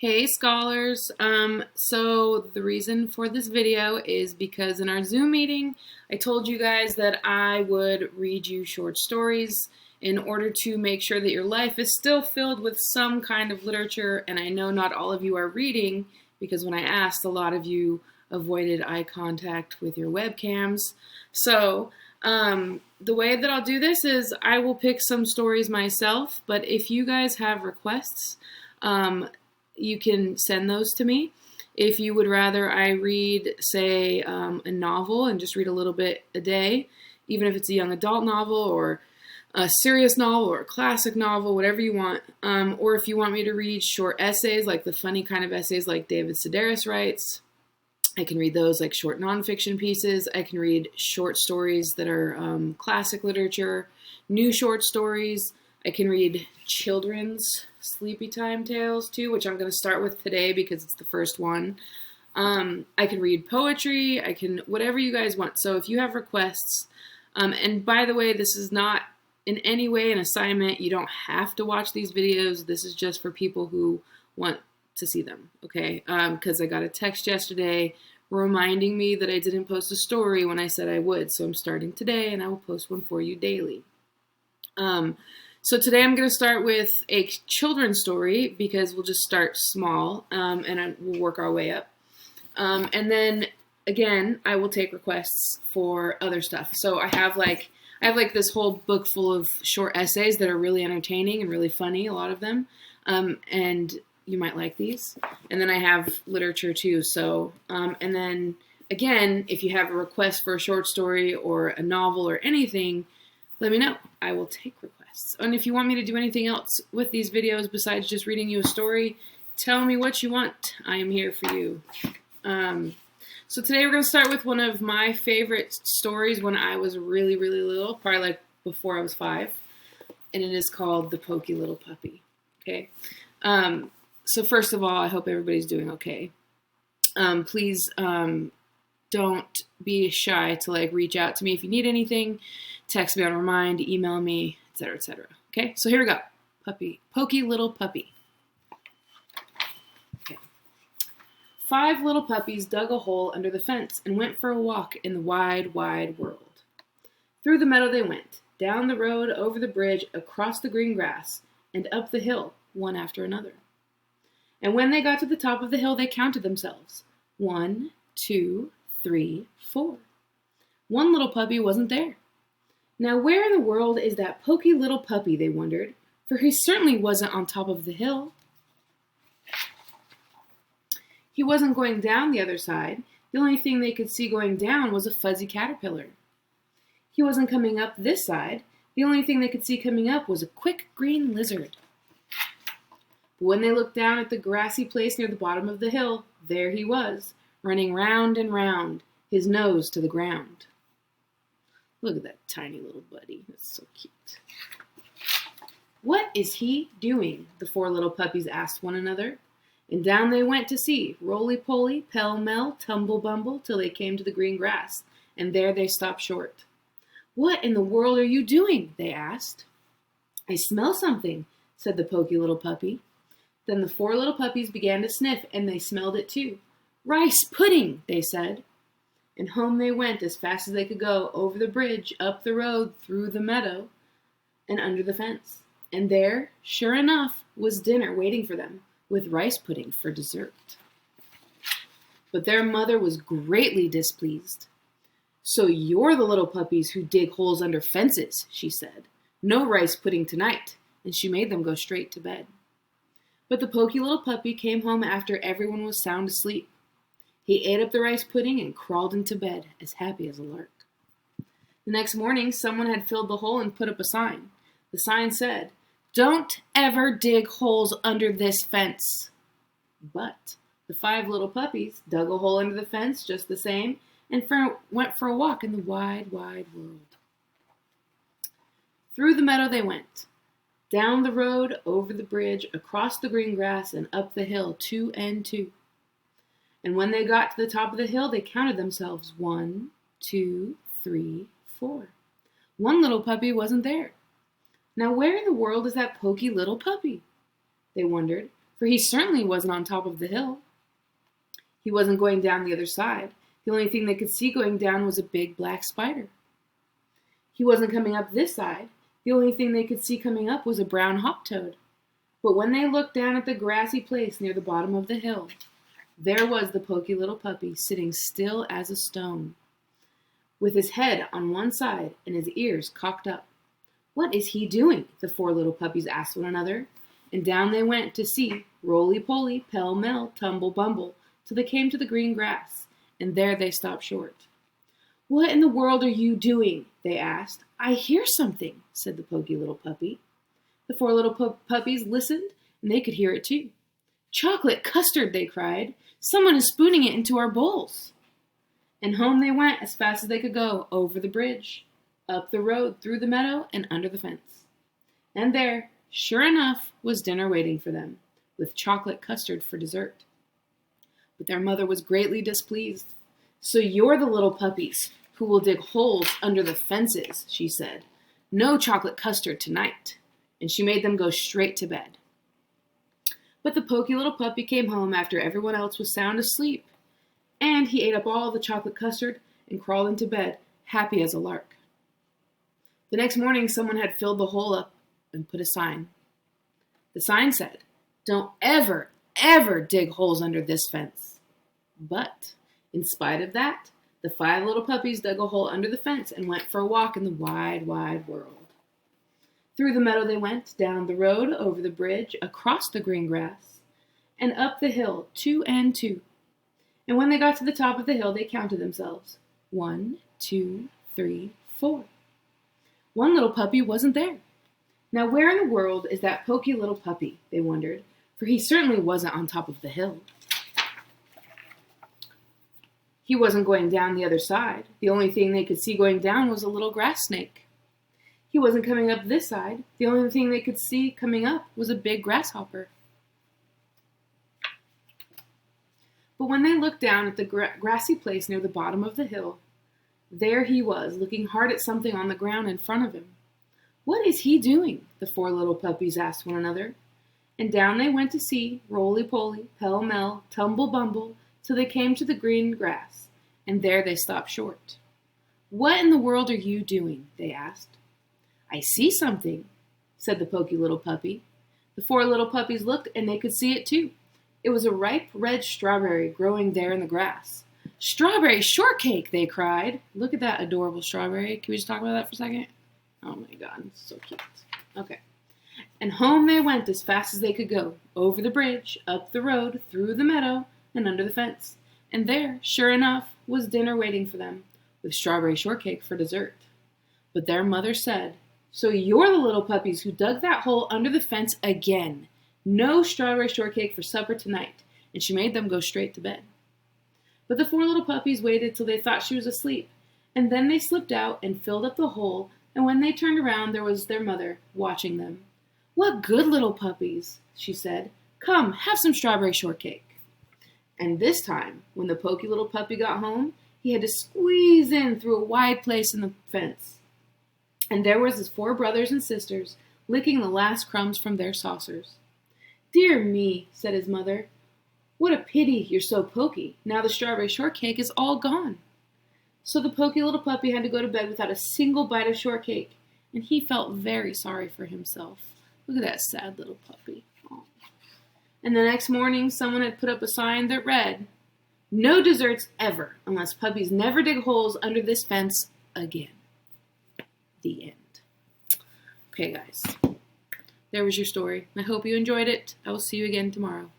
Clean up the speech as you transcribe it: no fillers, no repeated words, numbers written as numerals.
Hey scholars, so the reason for this video is because in our Zoom meeting, I told you guys that I would read you short stories in order to make sure that your life is still filled with some kind of literature, and I know not all of you are reading because when I asked, a lot of you avoided eye contact with your webcams. So the way that I'll do this is I will pick some stories myself, but if you guys have requests, you can send those to me. If you would rather I read, say, a novel and just read a little bit a day, even if it's a young adult novel or a serious novel or a classic novel, whatever you want. Or if you want me to read short essays, like the funny kind of essays like David Sedaris writes, I can read those like short nonfiction pieces. I can read short stories that are classic literature, new short stories. I can read children's sleepy time tales too, which I'm going to start with today because it's the first one. I can read poetry. I can, whatever you guys want. So if you have requests, and by the way, this is not in any way an assignment. You don't have to watch these videos. This is just for people who want to see them, okay? Because I got a text yesterday reminding me that I didn't post a story when I said I would. So I'm starting today and I will post one for you daily. So today I'm going to start with a children's story because we'll just start small and we'll work our way up. And then again, I will take requests for other stuff. So I have like this whole book full of short essays that are really entertaining and really funny, a lot of them. And you might like these. And then I have literature too. So, and then again, if you have a request for a short story or a novel or anything, let me know. I will take requests. And if you want me to do anything else with these videos besides just reading you a story, tell me what you want. I am here for you. So today we're going to start with one of my favorite stories when I was really, really little, probably like before I was 5. And it is called The Poky Little Puppy. Okay. So first of all, I hope everybody's doing okay. Please don't be shy to like reach out to me if you need anything. Text me on Remind, email me, etc., etc. Okay, so here we go. Poky Little Puppy. Okay. 5 little puppies dug a hole under the fence and went for a walk in the wide, wide world. Through the meadow they went, down the road, over the bridge, across the green grass, and up the hill, one after another. And when they got to the top of the hill, they counted themselves. 1, 2, 3, 4. One little puppy wasn't there. Now where in the world is that poky little puppy, they wondered, for he certainly wasn't on top of the hill. He wasn't going down the other side. The only thing they could see going down was a fuzzy caterpillar. He wasn't coming up this side. The only thing they could see coming up was a quick green lizard. But when they looked down at the grassy place near the bottom of the hill, there he was, running round and round, his nose to the ground. Look at that tiny little buddy. That's so cute. What is he doing? The 4 little puppies asked one another. And down they went to see, roly-poly, pell-mell, tumble-bumble, till they came to the green grass, and there they stopped short. What in the world are you doing? They asked. I smell something, said the poky little puppy. Then the 4 little puppies began to sniff, and they smelled it too. Rice pudding, they said. And home they went as fast as they could go, over the bridge, up the road, through the meadow, and under the fence. And there, sure enough, was dinner waiting for them, with rice pudding for dessert. But their mother was greatly displeased. So you're the little puppies who dig holes under fences, she said. No rice pudding tonight. And she made them go straight to bed. But the poky little puppy came home after everyone was sound asleep. He ate up the rice pudding and crawled into bed, as happy as a lark. The next morning, someone had filled the hole and put up a sign. The sign said, Don't ever dig holes under this fence. But the 5 little puppies dug a hole under the fence just the same and went for a walk in the wide, wide world. Through the meadow they went. Down the road, over the bridge, across the green grass, and up the hill, 2 and 2. And when they got to the top of the hill, they counted themselves 1, 2, 3, 4. One little puppy wasn't there. Now where in the world is that poky little puppy? They wondered, for he certainly wasn't on top of the hill. He wasn't going down the other side. The only thing they could see going down was a big black spider. He wasn't coming up this side. The only thing they could see coming up was a brown hop toad. But when they looked down at the grassy place near the bottom of the hill, there was the poky little puppy sitting still as a stone, with his head on one side and his ears cocked up. "What is he doing?" the four little puppies asked one another, and down they went to see, roly-poly, pell-mell, tumble-bumble, till they came to the green grass, and there they stopped short. "What in the world are you doing?" they asked. "I hear something," said the poky little puppy. The four little puppies listened, and they could hear it too. "Chocolate custard," they cried. "Someone is spooning it into our bowls." And home they went as fast as they could go, over the bridge, up the road, through the meadow, and under the fence. And there, sure enough, was dinner waiting for them, with chocolate custard for dessert. But their mother was greatly displeased. "So you're the little puppies who will dig holes under the fences," she said. "No chocolate custard tonight." And she made them go straight to bed. But the poky little puppy came home after everyone else was sound asleep, and he ate up all the chocolate custard and crawled into bed, happy as a lark. The next morning, someone had filled the hole up and put a sign. The sign said, "Don't ever, ever dig holes under this fence." But, in spite of that, the five little puppies dug a hole under the fence and went for a walk in the wide, wide world. Through the meadow they went, down the road, over the bridge, across the green grass, and up the hill, 2 and 2. And when they got to the top of the hill, they counted themselves. 1, 2, 3, 4. One little puppy wasn't there. Now where in the world is that poky little puppy, they wondered, for he certainly wasn't on top of the hill. He wasn't going down the other side. The only thing they could see going down was a little grass snake. He wasn't coming up this side. The only thing they could see coming up was a big grasshopper. But when they looked down at the grassy place near the bottom of the hill, there he was, looking hard at something on the ground in front of him. "What is he doing?" the four little puppies asked one another. And down they went to see, roly-poly, pell-mell, tumble-bumble, till they came to the green grass, and there they stopped short. "What in the world are you doing?" they asked. "I see something," said the poky little puppy. The four little puppies looked, and they could see it too. It was a ripe red strawberry growing there in the grass. "Strawberry shortcake!" they cried. Look at that adorable strawberry. Can we just talk about that for a second? Oh my God, it's so cute. Okay. And home they went as fast as they could go, over the bridge, up the road, through the meadow, and under the fence. And there, sure enough, was dinner waiting for them, with strawberry shortcake for dessert. But their mother said, "So you're the little puppies who dug that hole under the fence again. No strawberry shortcake for supper tonight," and she made them go straight to bed. But the four little puppies waited till they thought she was asleep, and then they slipped out and filled up the hole, and when they turned around, there was their mother watching them. "What good little puppies," she said. "Come, have some strawberry shortcake." And this time, when the poky little puppy got home, he had to squeeze in through a wide place in the fence. And there was his four brothers and sisters, licking the last crumbs from their saucers. "Dear me," said his mother. "What a pity you're so poky. Now the strawberry shortcake is all gone." So the poky little puppy had to go to bed without a single bite of shortcake, and he felt very sorry for himself. Look at that sad little puppy. Aww. And the next morning, someone had put up a sign that read, "No desserts ever, unless puppies never dig holes under this fence again." The end. Okay, guys. There was your story. I hope you enjoyed it. I will see you again tomorrow.